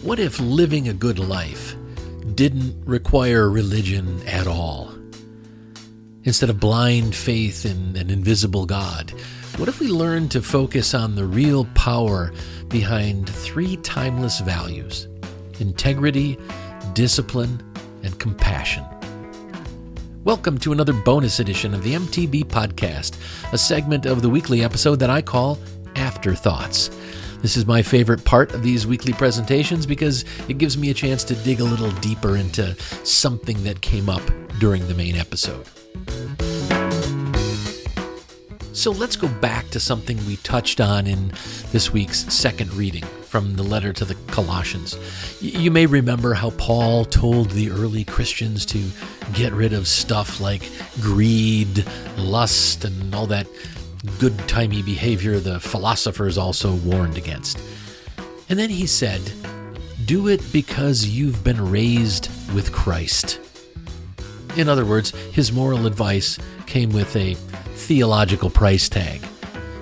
What if living a good life didn't require religion at all? Instead of blind faith in an invisible God, what if we learned to focus on the real power behind three timeless values: integrity, discipline, and compassion? Welcome to another bonus edition of the MTB Podcast, a segment of the weekly episode that I call Afterthoughts. This is my favorite part of these weekly presentations because it gives me a chance to dig a little deeper into something that came up during the main episode. So let's go back to something we touched on in this week's second reading from the letter to the Colossians. You may remember how Paul told the early Christians to get rid of stuff like greed, lust, and all that good-timey behavior the philosophers also warned against. And then he said, do it because you've been raised with Christ. In other words, his moral advice came with a theological price tag.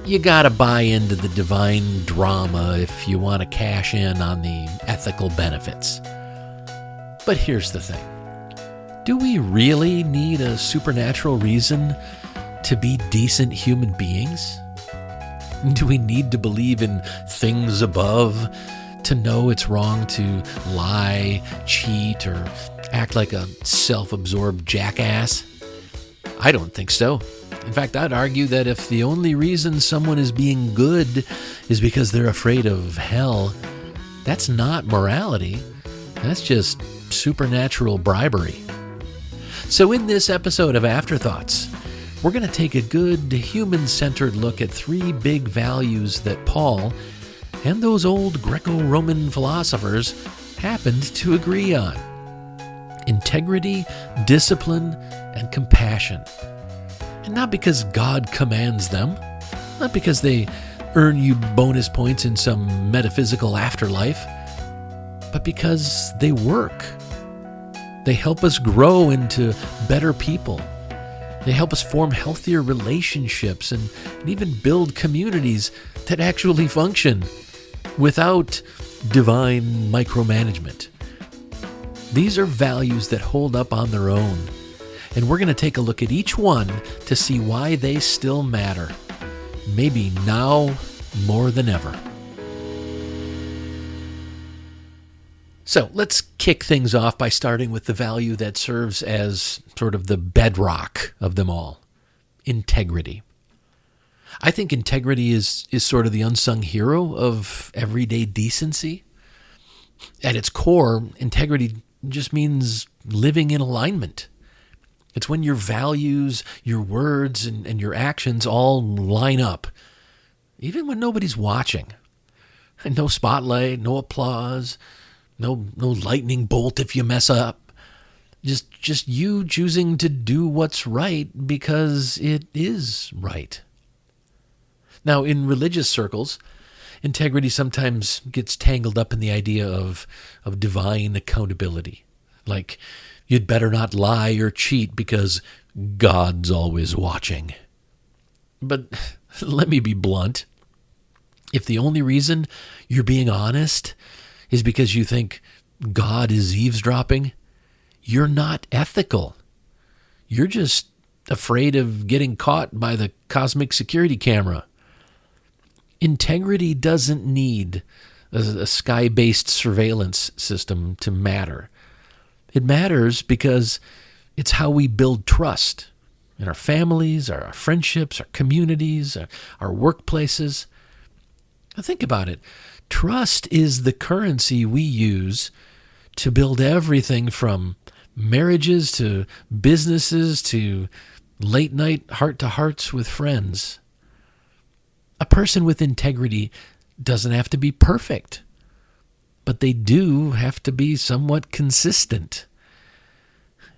You gotta buy into the divine drama if you want to cash in on the ethical benefits. But here's the thing. Do we really need a supernatural reason to be decent human beings? Do we need to believe in things above to know it's wrong to lie, cheat, or act like a self-absorbed jackass? I don't think so. In fact, I'd argue that if the only reason someone is being good is because they're afraid of hell, that's not morality. That's just supernatural bribery. So in this episode of Afterthoughts, we're going to take a good human-centered look at three big values that Paul and those old Greco-Roman philosophers happened to agree on: integrity, discipline, and compassion. And not because God commands them, not because they earn you bonus points in some metaphysical afterlife, but because they work. They help us grow into better people. They help us form healthier relationships and even build communities that actually function without divine micromanagement. These are values that hold up on their own, and we're going to take a look at each one to see why they still matter, maybe now more than ever. So let's kick things off by starting with the value that serves as sort of the bedrock of them all: integrity. I think integrity is sort of the unsung hero of everyday decency. At its core, integrity just means living in alignment. It's when your values, your words, and your actions all line up, even when nobody's watching. And no spotlight, no applause, no lightning bolt if you mess up. Just you choosing to do what's right because it is right. Now, in religious circles, integrity sometimes gets tangled up in the idea of divine accountability. Like, you'd better not lie or cheat because God's always watching. But let me be blunt. If the only reason you're being honest is because you think God is eavesdropping, you're not ethical. You're just afraid of getting caught by the cosmic security camera. Integrity doesn't need a sky-based surveillance system to matter. It matters because it's how we build trust in our families, our friendships, our communities, our workplaces. Now think about it. Trust is the currency we use to build everything from marriages to businesses to late-night heart-to-hearts with friends. A person with integrity doesn't have to be perfect, but they do have to be somewhat consistent.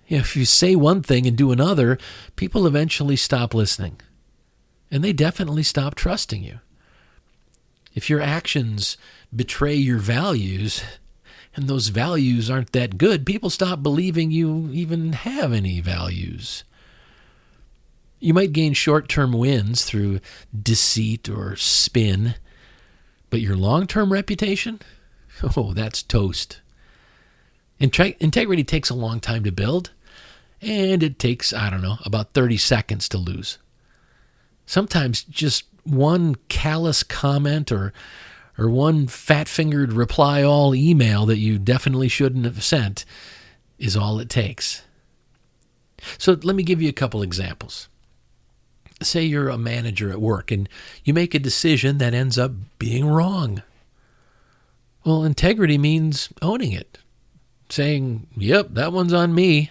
If you say one thing and do another, people eventually stop listening, and they definitely stop trusting you. If your actions betray your values, and those values aren't that good, people stop believing you even have any values. You might gain short-term wins through deceit or spin, but your long-term reputation, oh, that's toast. Integrity takes a long time to build, and it takes, about 30 seconds to lose. Sometimes just one callous comment or one fat-fingered reply all email that you definitely shouldn't have sent is all it takes. So let me give you a couple examples. Say you're a manager at work and you make a decision that ends up being wrong. Well, integrity means owning it. Saying, yep, that one's on me.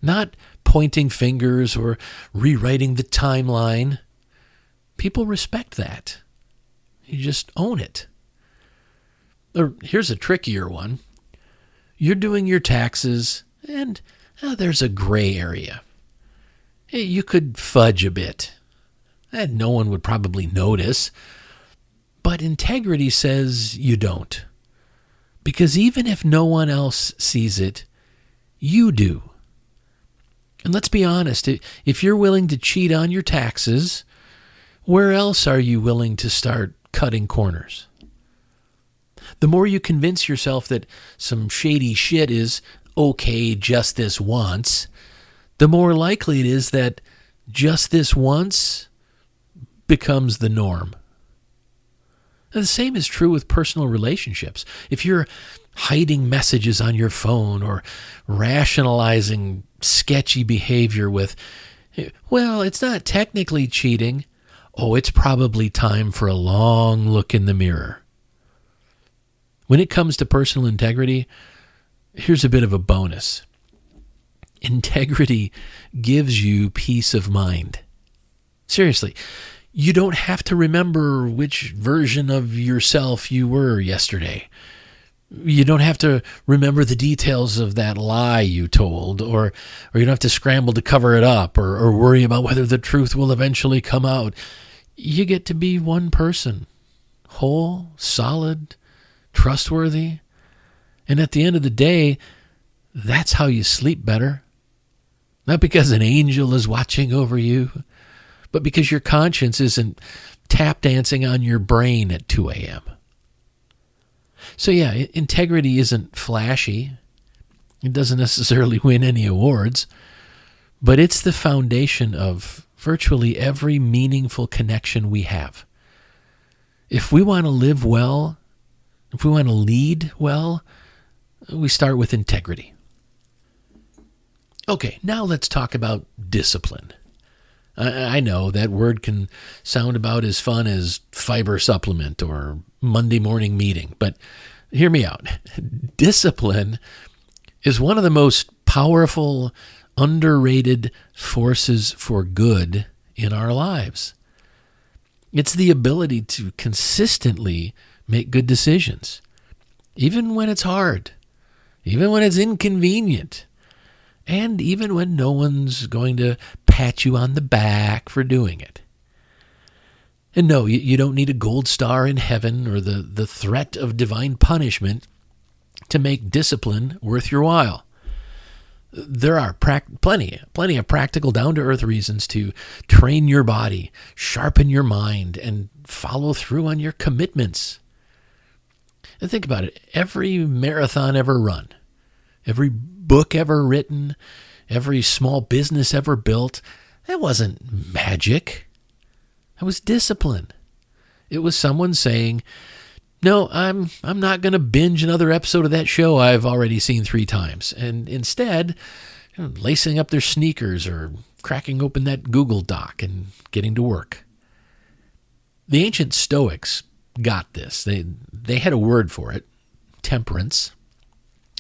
Not pointing fingers or rewriting the timeline. People respect that. You just own it. Or here's a trickier one. You're doing your taxes and there's a gray area. You could fudge a bit. And no one would probably notice. But integrity says you don't. Because even if no one else sees it, you do. And let's be honest, if you're willing to cheat on your taxes, where else are you willing to start cutting corners? The more you convince yourself that some shady shit is okay just this once, the more likely it is that just this once becomes the norm. And the same is true with personal relationships. If you're hiding messages on your phone or rationalizing sketchy behavior with, well, it's not technically cheating. Oh, it's probably time for a long look in the mirror. When it comes to personal integrity, here's a bit of a bonus. Integrity gives you peace of mind. Seriously, you don't have to remember which version of yourself you were yesterday. You don't have to remember the details of that lie you told, or you don't have to scramble to cover it up or worry about whether the truth will eventually come out. You get to be one person, whole, solid, trustworthy. And at the end of the day, that's how you sleep better. Not because an angel is watching over you, but because your conscience isn't tap dancing on your brain at 2 a.m. So yeah, integrity isn't flashy. It doesn't necessarily win any awards, but it's the foundation of virtually every meaningful connection we have. If we want to live well, if we want to lead well, we start with integrity. Okay, now let's talk about discipline. I know that word can sound about as fun as fiber supplement or Monday morning meeting, but hear me out. Discipline is one of the most powerful, underrated forces for good in our lives. It's the ability to consistently make good decisions, even when it's hard, even when it's inconvenient, and even when no one's going to pat you on the back for doing it. And no, you don't need a gold star in heaven or the threat of divine punishment to make discipline worth your while. There are plenty of practical, down-to-earth reasons to train your body, sharpen your mind, and follow through on your commitments. And think about it. Every marathon ever run, every book ever written, every small business ever built, that wasn't magic. That was discipline. It was someone saying, no, I'm not going to binge another episode of that show I've already seen 3 times. And instead, lacing up their sneakers or cracking open that Google Doc and getting to work. The ancient Stoics got this. They had a word for it, temperance.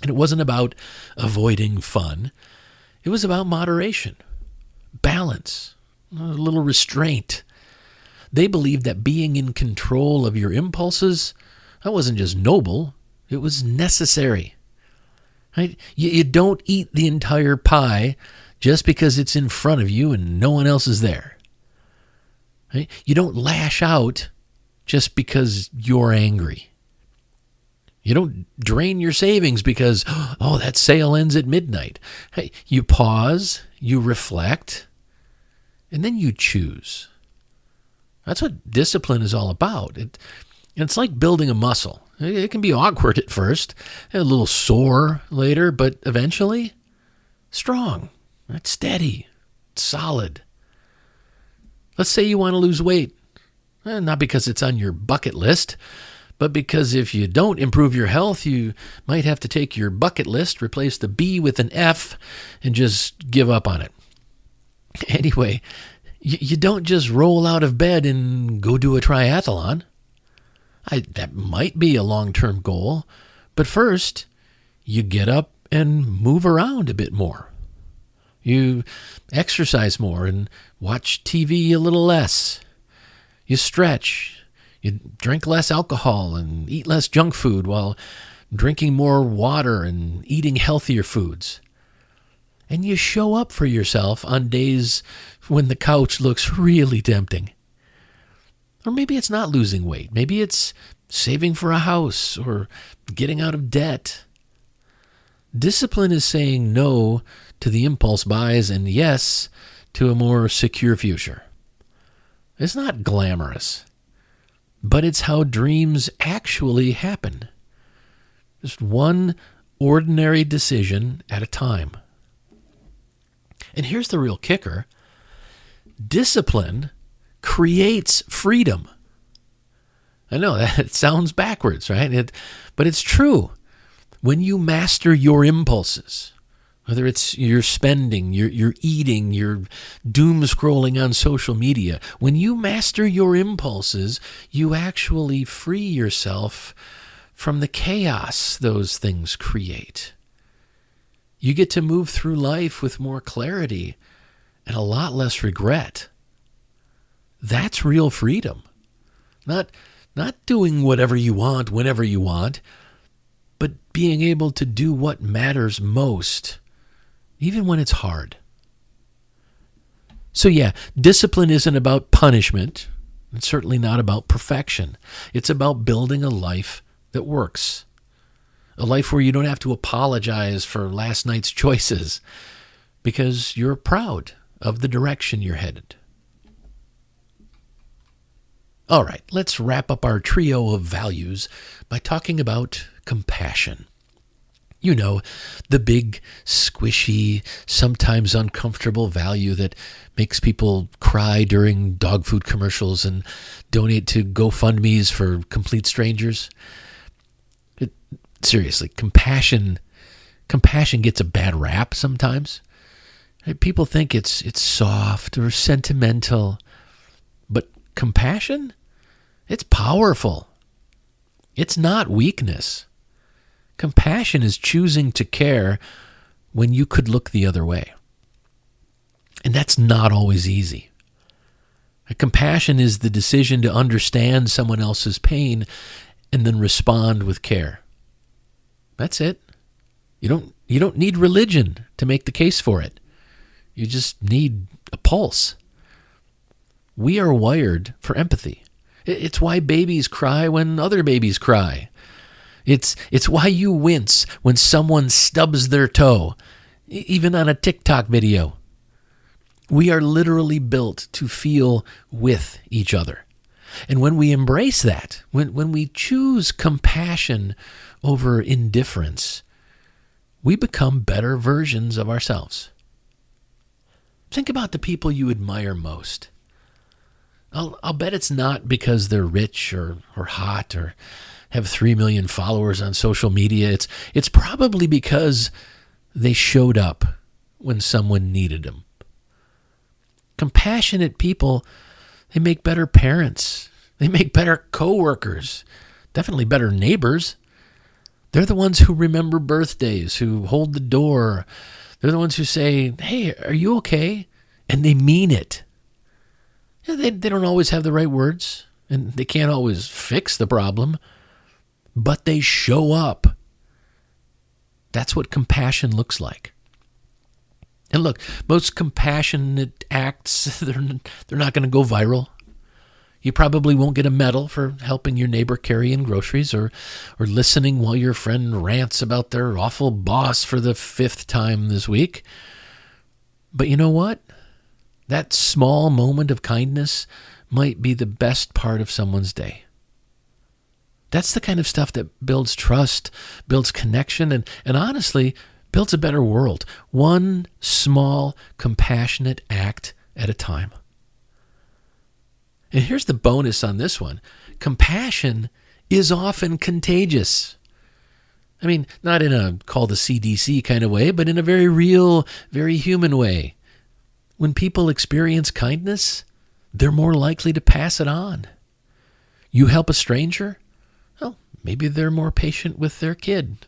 And it wasn't about avoiding fun. It was about moderation, balance, a little restraint. They believed that being in control of your impulses, that wasn't just noble, it was necessary. Right? You don't eat the entire pie just because it's in front of you and no one else is there. Right? You don't lash out just because you're angry. You don't drain your savings because, oh, that sale ends at midnight. Hey, you pause, you reflect, and then you choose. That's what discipline is all about. And it's like building a muscle. It can be awkward at first, a little sore later, but eventually strong, it's steady, it's solid. Let's say you want to lose weight. Not because it's on your bucket list, but because if you don't improve your health, you might have to take your bucket list, replace the B with an F, and just give up on it. Anyway, you don't just roll out of bed and go do a triathlon. That might be a long-term goal, but first, you get up and move around a bit more. You exercise more and watch TV a little less. You stretch. You drink less alcohol and eat less junk food while drinking more water and eating healthier foods. And you show up for yourself on days when the couch looks really tempting. Or maybe it's not losing weight. Maybe it's saving for a house or getting out of debt. Discipline is saying no to the impulse buys and yes to a more secure future. It's not glamorous, but it's how dreams actually happen. Just one ordinary decision at a time. And here's the real kicker. Discipline creates freedom. I know that sounds backwards, right? But it's true. When you master your impulses, whether it's your spending, your eating, your doom scrolling on social media, when you master your impulses, you actually free yourself from the chaos those things create. You get to move through life with more clarity and a lot less regret. That's real freedom. Not doing whatever you want, whenever you want, but being able to do what matters most, even when it's hard. So yeah, discipline isn't about punishment. It's certainly not about perfection. It's about building a life that works. A life where you don't have to apologize for last night's choices because you're proud of the direction you're headed. All right, let's wrap up our trio of values by talking about compassion. You know, the big, squishy, sometimes uncomfortable value that makes people cry during dog food commercials and donate to GoFundMes for complete strangers. Seriously, compassion gets a bad rap sometimes. People think it's soft or sentimental, but compassion? It's powerful. It's not weakness. Compassion is choosing to care when you could look the other way. And that's not always easy. Compassion is the decision to understand someone else's pain and then respond with care. That's it. You don't need religion to make the case for it. You just need a pulse. We are wired for empathy. It's why babies cry when other babies cry. It's why you wince when someone stubs their toe, even on a TikTok video. We are literally built to feel with each other. And when we embrace that, when we choose compassion over indifference, we become better versions of ourselves. Think about the people you admire most. I'll bet it's not because they're rich or hot or have 3 million followers on social media. It's probably because they showed up when someone needed them. Compassionate people, they make better parents. They make better coworkers, definitely better neighbors. They're the ones who remember birthdays, who hold the door. They're the ones who say, "Hey, are you okay?" And they mean it. They don't always have the right words, and they can't always fix the problem, but they show up. That's what compassion looks like. And look, most compassionate acts, they're not going to go viral. You probably won't get a medal for helping your neighbor carry in groceries or listening while your friend rants about their awful boss for the 5th time this week. But you know what? That small moment of kindness might be the best part of someone's day. That's the kind of stuff that builds trust, builds connection, and honestly, builds a better world. One small, compassionate act at a time. And here's the bonus on this one. Compassion is often contagious. I mean, not in a call the CDC kind of way, but in a very real, very human way. When people experience kindness, they're more likely to pass it on. You help a stranger, well, maybe they're more patient with their kid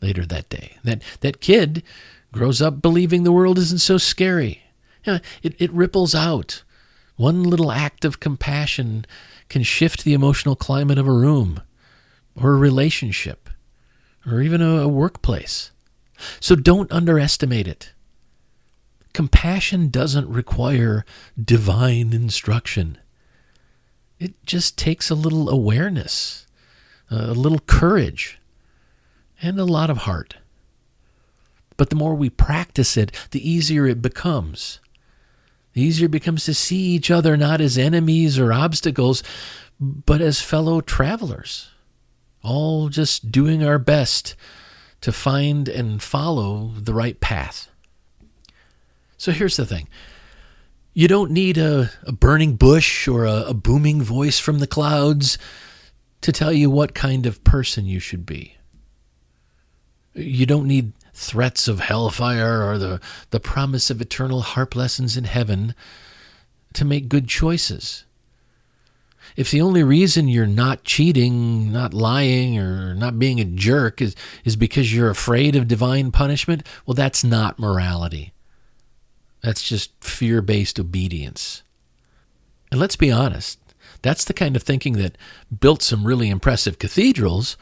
later that day. That kid grows up believing the world isn't so scary. It ripples out. One little act of compassion can shift the emotional climate of a room or a relationship or even a workplace. So don't underestimate it. Compassion doesn't require divine instruction. It just takes a little awareness, a little courage, and a lot of heart. But the more we practice it, the easier it becomes. The easier it becomes to see each other not as enemies or obstacles, but as fellow travelers, all just doing our best to find and follow the right path. So here's the thing. You don't need a burning bush or a booming voice from the clouds to tell you what kind of person you should be. You don't need threats of hellfire or the promise of eternal harp lessons in heaven to make good choices. If the only reason you're not cheating, not lying, or not being a jerk is because you're afraid of divine punishment, well, that's not morality. That's just fear-based obedience. And let's be honest, that's the kind of thinking that built some really impressive cathedrals,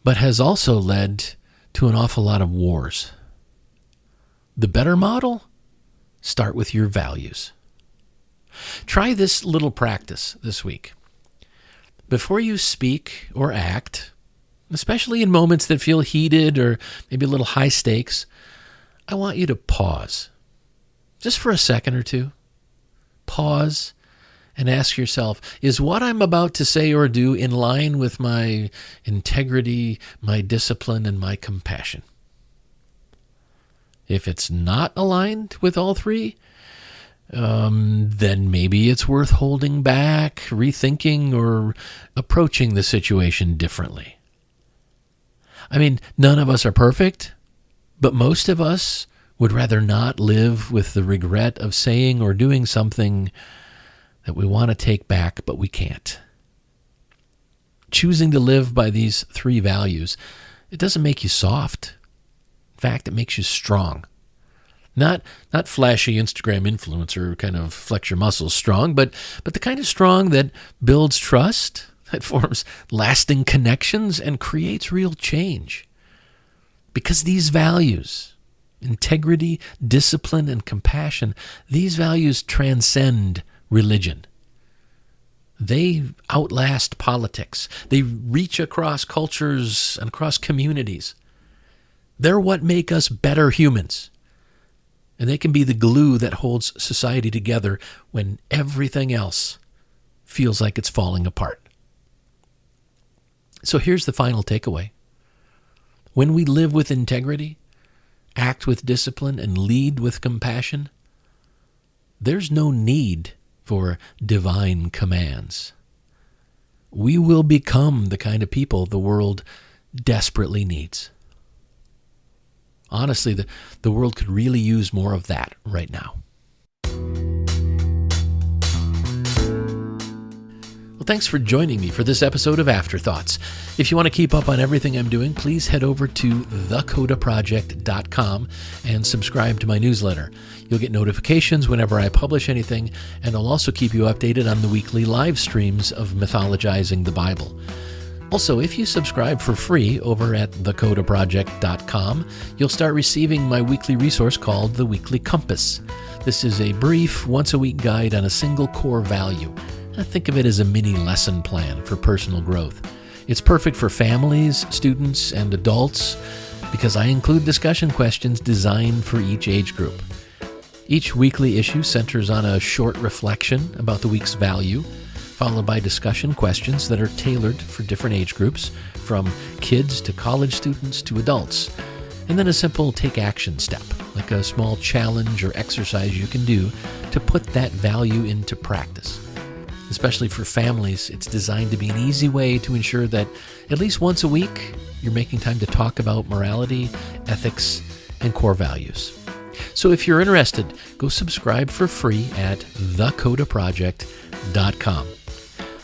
but has also led to an awful lot of wars. The better model? Start with your values. Try this little practice this week. Before you speak or act, especially in moments that feel heated or maybe a little high stakes, I want you to pause. Just for a second or two. Pause and ask yourself, is what I'm about to say or do in line with my integrity, my discipline, and my compassion? If it's not aligned with all three, then maybe it's worth holding back, rethinking, or approaching the situation differently. I mean, none of us are perfect, but most of us would rather not live with the regret of saying or doing something that we want to take back, but we can't. Choosing to live by these three values, it doesn't make you soft. In fact, it makes you strong. Not flashy Instagram influencer kind of flex your muscles strong, but the kind of strong that builds trust, that forms lasting connections, and creates real change. Because these values, integrity, discipline, and compassion, these values transcend religion. They outlast politics. They reach across cultures and across communities. They're what make us better humans. And they can be the glue that holds society together when everything else feels like it's falling apart. So here's the final takeaway. When we live with integrity, act with discipline, and lead with compassion, there's no need for divine commands. We will become the kind of people the world desperately needs. Honestly, the world could really use more of that right now. Well, thanks for joining me for this episode of Afterthoughts. If you want to keep up on everything I'm doing, please head over to thecodaproject.com and subscribe to my newsletter. You'll get notifications whenever I publish anything, and I'll also keep you updated on the weekly live streams of Mythologizing the Bible. Also, if you subscribe for free over at thecodaproject.com, you'll start receiving my weekly resource called The Weekly Compass. This is a brief, once-a-week guide on a single core value. Think of it as a mini lesson plan for personal growth. It's perfect for families, students, and adults because I include discussion questions designed for each age group. Each weekly issue centers on a short reflection about the week's value, followed by discussion questions that are tailored for different age groups, from kids to college students to adults. And then a simple take action step, like a small challenge or exercise you can do to put that value into practice. Especially for families, it's designed to be an easy way to ensure that at least once a week, you're making time to talk about morality, ethics, and core values. So if you're interested, go subscribe for free at thecodaproject.com.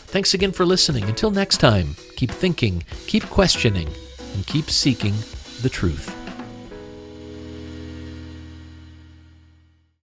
Thanks again for listening. Until next time, keep thinking, keep questioning, and keep seeking the truth.